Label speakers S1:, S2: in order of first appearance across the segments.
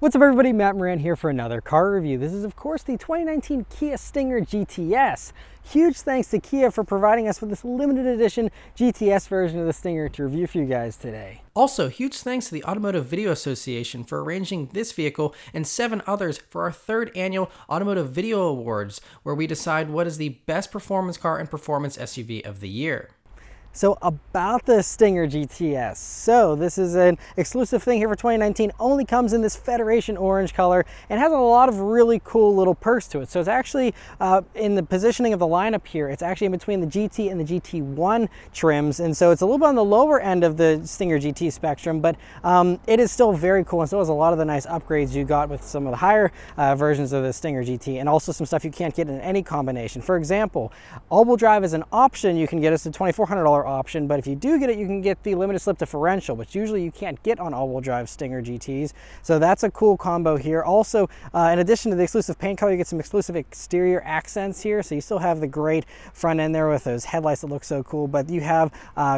S1: What's up everybody, Matt Maran here for another car review. This is of course the 2019 Kia Stinger GTS. Huge thanks to Kia for providing us with this limited edition GTS version of the Stinger to review for you guys today.
S2: Also, huge thanks to the Automotive Video Association for arranging this vehicle and 7 others for our 3rd annual Automotive Video Awards, where we decide what is the best performance car and performance SUV of the year.
S1: So about the Stinger GTS. So this is an exclusive thing here for 2019, only comes in this Federation orange color and has a lot of really cool little perks to it. So it's actually in the positioning of the lineup here, it's actually in between the GT and the GT1 trims. And so it's a little bit on the lower end of the Stinger GT spectrum, but it is still very cool. And so is a lot of the nice upgrades you got with some of the higher versions of the Stinger GT, and also some stuff you can't get in any combination. For example, all-wheel drive is an option. You can get us a $2,400 option, but if you do get it, you can get the limited slip differential, which usually you can't get on all-wheel drive Stinger GTs. So that's a cool combo here. Also, in addition to the exclusive paint color, you get some exclusive exterior accents here. So you still have the great front end there with those headlights that look so cool, but you have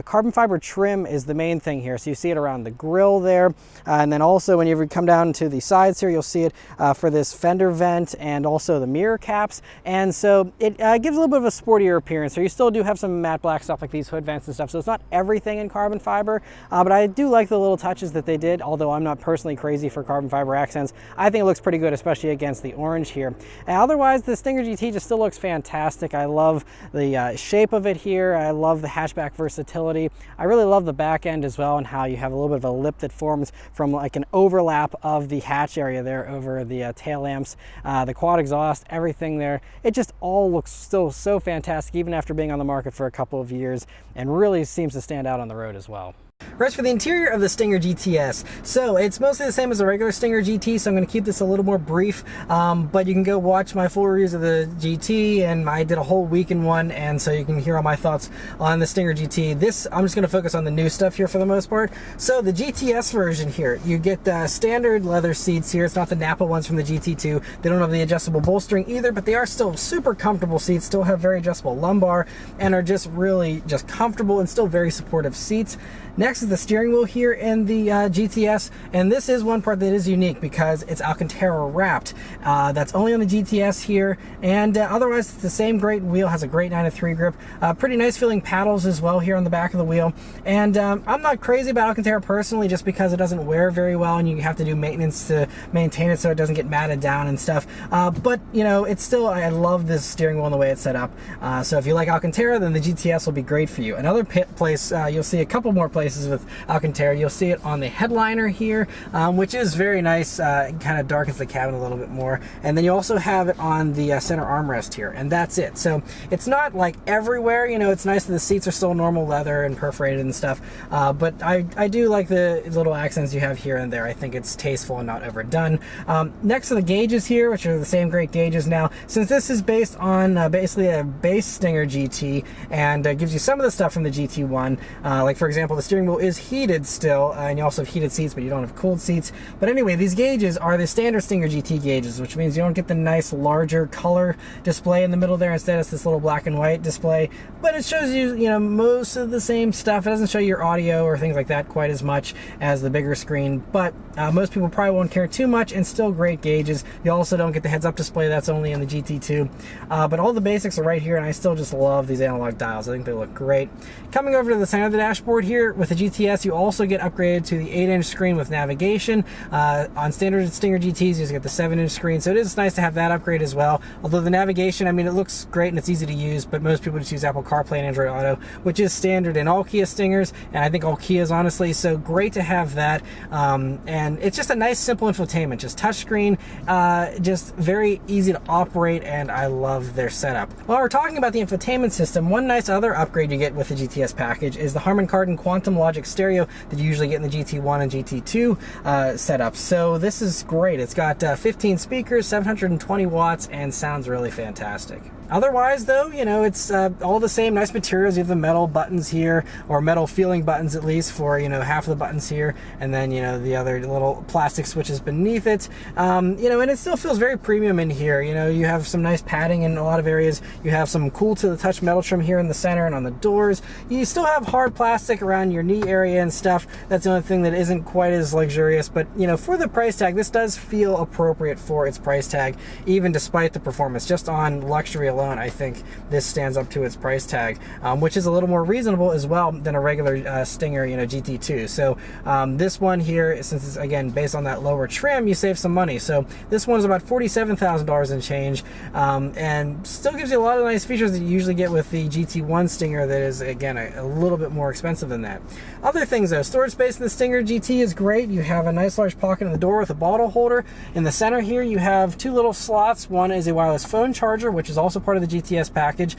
S1: carbon fiber trim is the main thing here. So you see it around the grille there, and then also when you come down to the sides here, you'll see it for this fender vent and also the mirror caps. And so it gives a little bit of a sportier appearance. So you still do have some matte black stuff like these hood vents and stuff, so it's not everything in carbon fiber, but I do like the little touches that they did, although I'm not personally crazy for carbon fiber accents. I think it looks pretty good, especially against the orange here. And otherwise, the Stinger GT just still looks fantastic. I love the shape of it here. I love the hatchback versatility. I really love the back end as well, and how you have a little bit of a lip that forms from like an overlap of the hatch area there over the tail lamps, the quad exhaust, everything there. It just all looks still so fantastic, even after being on the market for a couple of years, and really seems to stand out on the road as well. As for the interior of the Stinger GTS, so it's mostly the same as a regular Stinger GT, so I'm going to keep this a little more brief, but you can go watch my full reviews of the GT, and I did a whole week in one, and so you can hear all my thoughts on the Stinger GT. This, I'm just going to focus on the new stuff here for the most part. So the GTS version here, you get standard leather seats here. It's not the Napa ones from the GT2. They don't have the adjustable bolstering either, but they are still super comfortable seats, still have very adjustable lumbar, and are just really just comfortable and still very supportive seats. Next is the steering wheel here in the GTS, and this is one part that is unique because it's Alcantara wrapped. That's only on the GTS here, and otherwise it's the same great wheel, has a great 9-3 grip, pretty nice feeling paddles as well here on the back of the wheel. And I'm not crazy about Alcantara personally, just because it doesn't wear very well and you have to do maintenance to maintain it so it doesn't get matted down and stuff. But you know, it's still, I love this steering wheel and the way it's set up. So if you like Alcantara, then the GTS will be great for you. Another place, you'll see a couple more places with Alcantara. You'll see it on the headliner here, which is very nice. It kind of darkens the cabin a little bit more. And then you also have it on the center armrest here, and that's it. So it's not like everywhere, you know, it's nice that the seats are still normal leather and perforated and stuff, but I do like the little accents you have here and there. I think it's tasteful and not overdone. Next to the gauges here, which are the same great gauges now, since this is based on basically a base Stinger GT, and gives you some of the stuff from the GT1, like for example, the steering wheel is heated still, and you also have heated seats, but you don't have cooled seats. But anyway, these gauges are the standard Stinger GT gauges, which means you don't get the nice larger color display in the middle there. Instead, it's this little black and white display, but it shows you, you know, most of the same stuff. It doesn't show your audio or things like that quite as much as the bigger screen, but most people probably won't care too much, and still great gauges. You also don't get the heads-up display. That's only in the GT2, but all the basics are right here, and I still just love these analog dials. I think they look great. Coming over to the center of the dashboard here, with the GTS, you also get upgraded to the 8-inch screen with navigation. On standard Stinger GTs, you just get the 7-inch screen, so it is nice to have that upgrade as well. Although the navigation, I mean, it looks great and it's easy to use, but most people just use Apple CarPlay and Android Auto, which is standard in all Kia Stingers, and I think all Kias, honestly, so great to have that. And it's just a nice, simple infotainment, just touchscreen, just very easy to operate, and I love their setup. While we're talking about the infotainment system, one nice other upgrade you get with the GTS package is the Harman Kardon Quantum Logic stereo that you usually get in the GT1 and GT2 setups. So this is great. It's got 15 speakers, 720 watts, and sounds really fantastic. Otherwise though, you know, it's all the same nice materials. You have the metal buttons here, or metal feeling buttons at least, for, you know, half of the buttons here, and then, you know, the other little plastic switches beneath it. You know, and it still feels very premium in here. You know, you have some nice padding in a lot of areas. You have some cool to the touch metal trim here in the center and on the doors. You still have hard plastic around your knee area and stuff. That's the only thing that isn't quite as luxurious, but, you know, for the price tag, this does feel appropriate for its price tag, even despite the performance. Just on luxury alone, I think this stands up to its price tag, which is a little more reasonable as well than a regular Stinger, you know, GT2. So this one here, since it's again based on that lower trim, you save some money. So this one is about $47,000 and change, and still gives you a lot of nice features that you usually get with the GT1 Stinger. That is again a little bit more expensive than that. Other things though, storage space in the Stinger GT is great. You have a nice large pocket in the door with a bottle holder. In the center here, you have two little slots. One is a wireless phone charger, which is also part of the GTS package.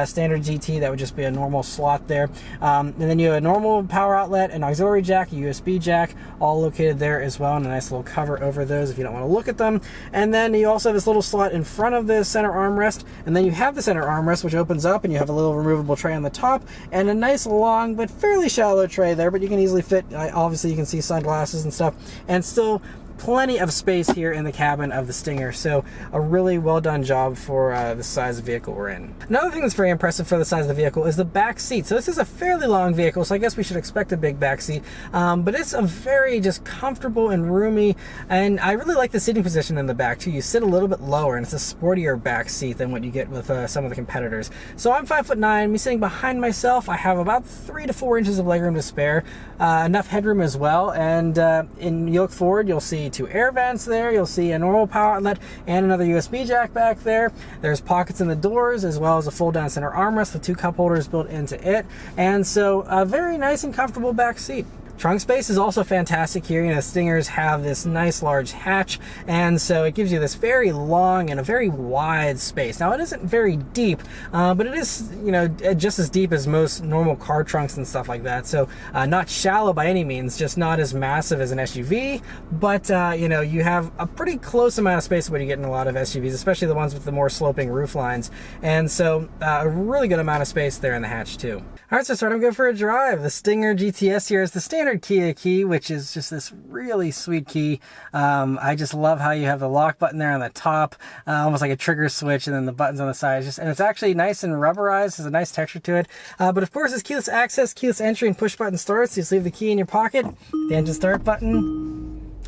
S1: Standard GT, that would just be a normal slot there. And then you have a normal power outlet, an auxiliary jack, a USB jack, all located there as well, and a nice little cover over those if you don't want to look at them. And then you also have this little slot in front of the center armrest, and then you have the center armrest, which opens up, and you have a little removable tray on the top, and a nice long but fairly shallow tray there, but you can easily fit, obviously you can see sunglasses and stuff, and still plenty of space here in the cabin of the Stinger. So a really well done job for the size of vehicle we're in. Another thing that's very impressive for the size of the vehicle is the back seat. So this is a fairly long vehicle, so I guess we should expect a big back seat, but it's a very just comfortable and roomy, and I really like the seating position in the back too. You sit a little bit lower, and it's a sportier back seat than what you get with some of the competitors. So I'm 5'9", me sitting behind myself, I have about 3 to 4 inches of legroom to spare, enough headroom as well, and you look forward, you'll see 2 air vents there, you'll see a normal power outlet and another USB jack back there. There's pockets in the doors, as well as a fold down center armrest with 2 cup holders built into it, and so a very nice and comfortable back seat. Trunk space is also fantastic here. You know, Stingers have this nice large hatch, and so it gives you this very long and a very wide space. Now, it isn't very deep, but it is, you know, just as deep as most normal car trunks and stuff like that. So not shallow by any means, just not as massive as an SUV, but you know, you have a pretty close amount of space to what you get in a lot of SUVs, especially the ones with the more sloping roof lines. And so a really good amount of space there in the hatch too. All right, so starting to go for a drive. The Stinger GTS here is the standard Kia key, which is just this really sweet key. I just love how you have the lock button there on the top, almost like a trigger switch, and then the buttons on the side. And it's actually nice and rubberized. There's a nice texture to it. But of course, it's keyless access, keyless entry, and push button start. So you just leave the key in your pocket, the engine start button,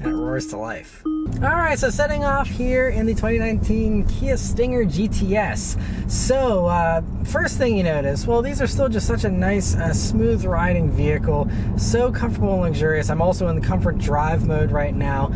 S1: and it roars to life. All right, so setting off here in the 2019 Kia Stinger GTS. So first thing you notice, well, these are still just such a nice, smooth riding vehicle, so comfortable and luxurious. I'm also in the comfort drive mode right now.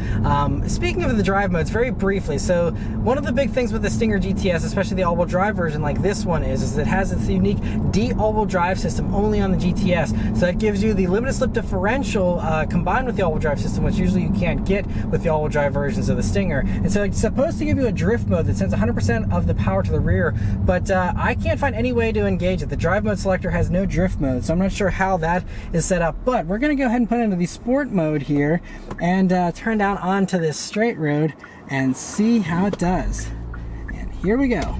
S1: Speaking of the drive modes, very briefly, so one of the big things with the Stinger GTS, especially the all-wheel drive version like this one is it has its unique D all-wheel drive system only on the GTS. So that gives you the limited slip differential combined with the all-wheel drive system, which usually you can't get with the all-wheel drive versions of the Stinger. And so it's supposed to give you a drift mode that sends 100% of the power to the rear, but I can't find any way to engage it. The drive mode selector has no drift mode, so I'm not sure how that is set up, but we're going to go ahead and put it into the sport mode here and turn down onto this straight road and see how it does. And here we go.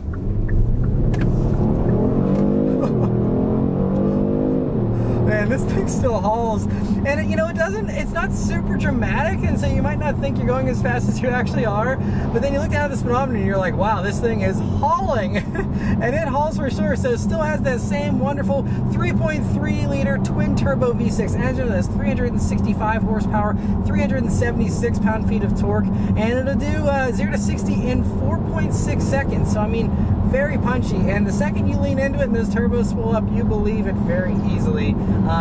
S1: Man, this thing still hauls, and you know, it's not super dramatic, and so you might not think you're going as fast as you actually are, but then you look down at the speedometer and you're like, wow, this thing is hauling. And it hauls for sure. So it still has that same wonderful 3.3 liter twin turbo V6 engine that has 365 horsepower, 376 pound-feet of torque, and it'll do 0 to 60 in 4.6 seconds. So I mean, very punchy, and the second you lean into it and those turbos spool up, you believe it very easily.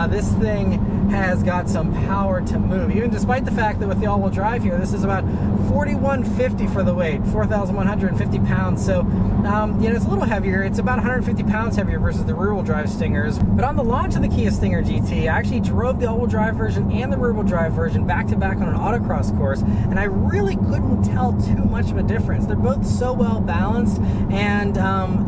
S1: This thing has got some power to move, even despite the fact that with the all-wheel drive here, this is about 4,150 for the weight, 4,150 pounds. So, you know, it's a little heavier. It's about 150 pounds heavier versus the rear-wheel drive Stingers. But on the launch of the Kia Stinger GT, I actually drove the all-wheel drive version and the rear-wheel drive version back-to-back on an autocross course, and I really couldn't tell too much of a difference. They're both so well balanced, and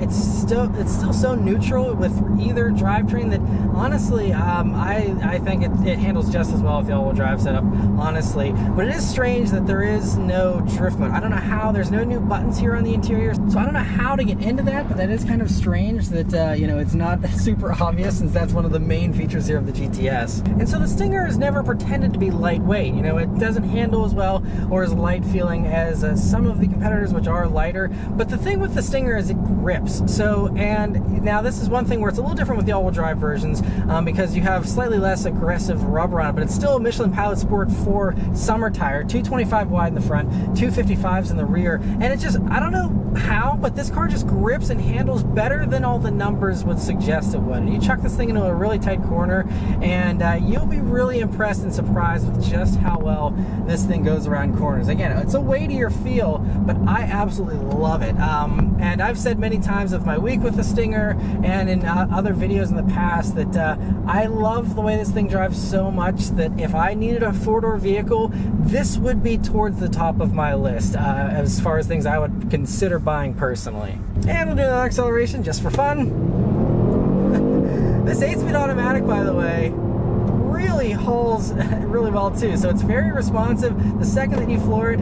S1: it's still so neutral with either drivetrain that honestly, I think it handles handles just as well with the all-wheel drive setup, honestly. But it is strange that there is no drift mode. I don't know how. There's no new buttons here on the interior, so I don't know how to get into that, but that is kind of strange that, you know, it's not super obvious, since that's one of the main features here of the GTS. And so the Stinger has never pretended to be lightweight. You know, it doesn't handle as well or as light feeling as some of the competitors, which are lighter. But the thing with the Stinger is it grips. So, and now this is one thing where it's a little different with the all-wheel drive versions, because you have slightly less aggressive rubber on it, but it's still a Michelin Pilot Sport 4 summer tire, 225 wide in the front, 255s in the rear, and it just, I don't know how, but this car just grips and handles better than all the numbers would suggest it would. You chuck this thing into a really tight corner, and you'll be really impressed and surprised with just how well this thing goes around corners. Again, it's a weightier feel, but I absolutely love it. And I've said many times with my week with the Stinger and in other videos in the past that I love the way this thing drives so much that if I needed a four-door vehicle, this would be towards the top of my list as far as things I would consider buying personally. And we'll do another acceleration just for fun. This 8-speed automatic, by the way, really hauls really well too. So it's very responsive. The second that you floor it,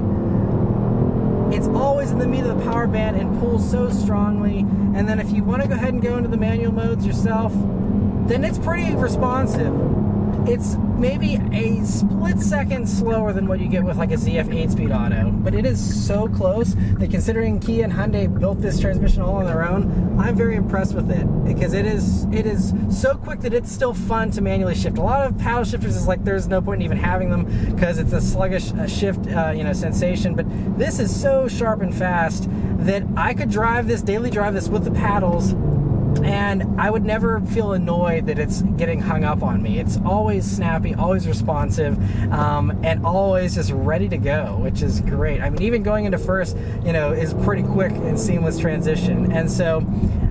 S1: it's always in the meat of the power band and pulls so strongly. And then if you want to go ahead and go into the manual modes yourself, then it's pretty responsive. It's maybe a split second slower than what you get with like a ZF 8-speed auto, but it is so close that considering Kia and Hyundai built this transmission all on their own, I'm very impressed with it, because it is so quick that it's still fun to manually shift. A lot of paddle shifters is like there's no point in even having them because it's a sluggish shift you know, sensation, but this is so sharp and fast that I could daily drive this with the paddles, and I would never feel annoyed that it's getting hung up on me. It's always snappy, always responsive, and always just ready to go, which is great. I mean, even going into first, you know, is pretty quick and seamless transition. And so,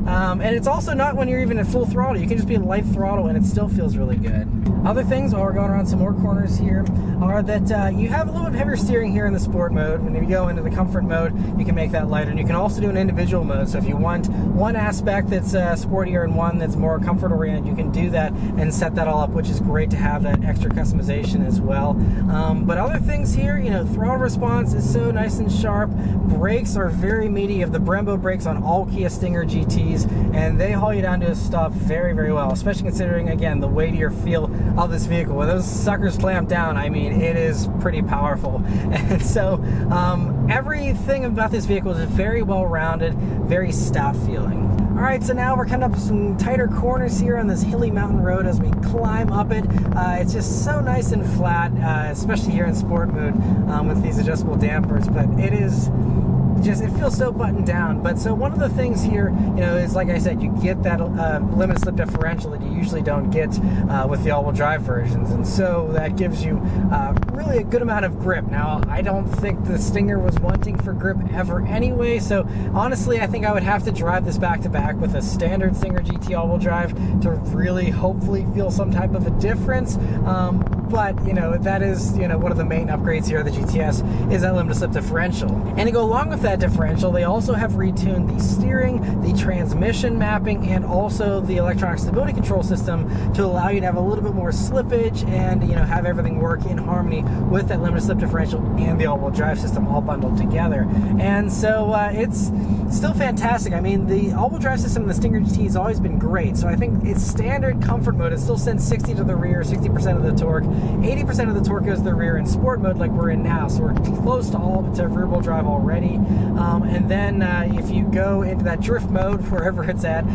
S1: and it's also not when you're even at full throttle. You can just be at light throttle and it still feels really good. Other things, while we're going around some more corners here, are that you have a little bit heavier steering here in the sport mode. When you go into the comfort mode, you can make that lighter. And you can also do an individual mode. So if you want one aspect that's sportier and one that's more comfort oriented, you can do that and set that all up, which is great to have that extra customization as well. But other things here, you know, throttle response is so nice and sharp. Brakes are very meaty. You have the Brembo brakes on all Kia Stinger GTs, and they haul you down to a stop very, very well, especially considering, again, the weightier feel of this vehicle. When those suckers clamp down, I mean, it is pretty powerful. And so everything about this vehicle is very well rounded, very stout feeling. All right, so now we're coming up some tighter corners here on this hilly mountain road as we climb up it. It's just so nice and flat, especially here in sport mode with these adjustable dampers, but it is just, it feels so buttoned down. But so one of the things here, you know, is like I said, you get that limited slip differential that you usually don't get with the all-wheel drive versions, and so that gives you really a good amount of grip. Now, I don't think the Stinger was wanting for grip ever anyway, so honestly, I think I would have to drive this back-to-back with a standard Stinger GT all-wheel drive to really hopefully feel some type of a difference. But, you know, that is, you know, one of the main upgrades here of the GTS is that limited slip differential. And to go along with that differential, they also have retuned the steering, the transmission mapping, and also the electronic stability control system to allow you to have a little bit more slippage and, you know, have everything work in harmony with that limited slip differential and the all-wheel drive system all bundled together. And so it's still fantastic. I mean, the all-wheel drive system in the Stinger GT has always been great. So I think its standard comfort mode, it still sends 60 to the rear, 60% of the torque, 80% of the torque goes to the rear in sport mode like we're in now. So we're close to rear wheel drive already. And then if you go into that drift mode, wherever it's at,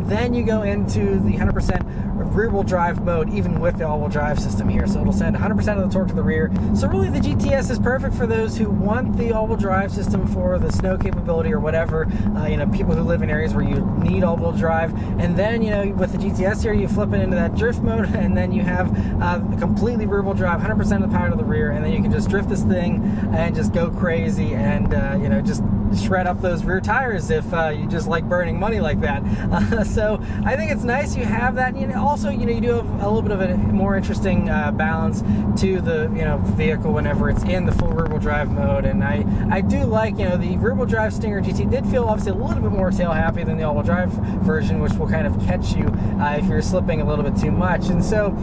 S1: then you go into the 100% rear wheel drive mode, even with the all-wheel drive system here. So it'll send 100% of the torque to the rear. So really the GTS is perfect for those who want the all-wheel drive system for the snow capability or whatever, you know, people who live in areas where you need all-wheel drive. And then, you know, with the GTS here, you flip it into that drift mode, and then you have completely rear wheel drive, 100% of the power to the rear, and then you can just drift this thing and just go crazy and, you know, just just shred up those rear tires if you just like burning money like that. So I think it's nice you have that. Also, you do have a little bit of a more interesting balance to the vehicle whenever it's in the full rear-wheel drive mode. And I do like the rear-wheel drive Stinger GT did feel obviously a little bit more tail happy than the all-wheel drive version, which will kind of catch you if you're slipping a little bit too much. And so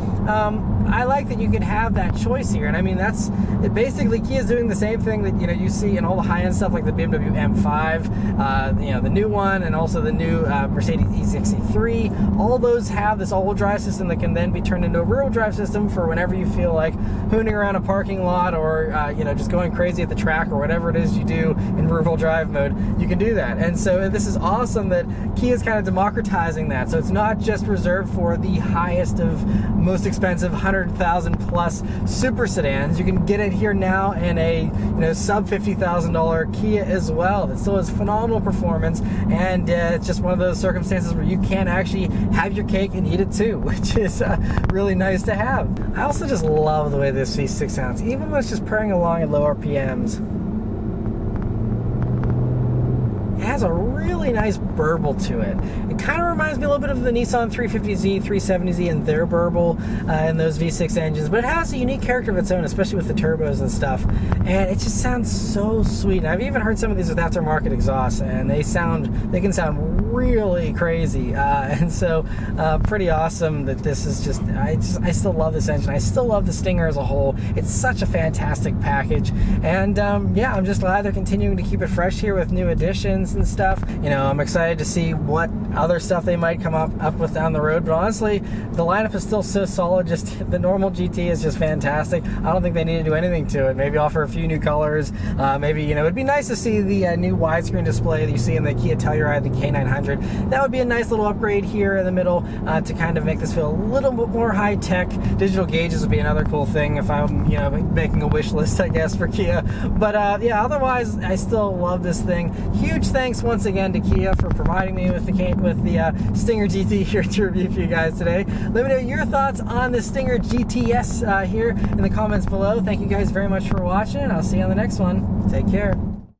S1: I like that you can have that choice here. And I mean, that's basically Kia's doing the same thing that you see in all the high-end stuff like the BMW M5, the new one, and also the new Mercedes E63. All those have this all-wheel drive system that can then be turned into a rear-wheel drive system for whenever you feel like hooning around a parking lot or just going crazy at the track or whatever it is you do in rear-wheel drive mode. You can do that. And so this is awesome that Kia's kind of democratizing that. So it's not just reserved for the highest of most expensive 100,000 plus super sedans. You can get it here now in a sub $50,000 Kia as well. That still has phenomenal performance, and it's just one of those circumstances where you can actually have your cake and eat it too, which is really nice to have. I also just love the way this V6 sounds, even when it's just purring along at low RPMs. It has a really nice burble to it. It kind of reminds me a little bit of the Nissan 350Z, 370Z and their burble in those V6 engines, but it has a unique character of its own, especially with the turbos and stuff, and it just sounds so sweet. And I've even heard some of these with aftermarket exhausts, and they can sound really crazy, and so pretty awesome that this is just, I still love this engine. I still love the Stinger as a whole. It's such a fantastic package, and yeah, I'm just glad they're continuing to keep it fresh here with new additions and stuff. I'm excited to see what other stuff they might come up with down the road, but honestly, the lineup is still so solid. Just the normal GT is just fantastic. I don't think they need to do anything to it. Maybe offer a few new colors. Maybe, it'd be nice to see the new widescreen display that you see in the Kia Telluride, the K900. That would be a nice little upgrade here in the middle to kind of make this feel a little bit more high-tech. Digital gauges would be another cool thing if I'm, making a wish list, I guess, for Kia. But yeah, otherwise, I still love this thing. Huge thanks once again to Kia for providing me with the Stinger GT here to review for you guys today. Let me know your thoughts on the Stinger GTS here in the comments below. Thank you guys very much for watching, and I'll see you on the next one. Take care.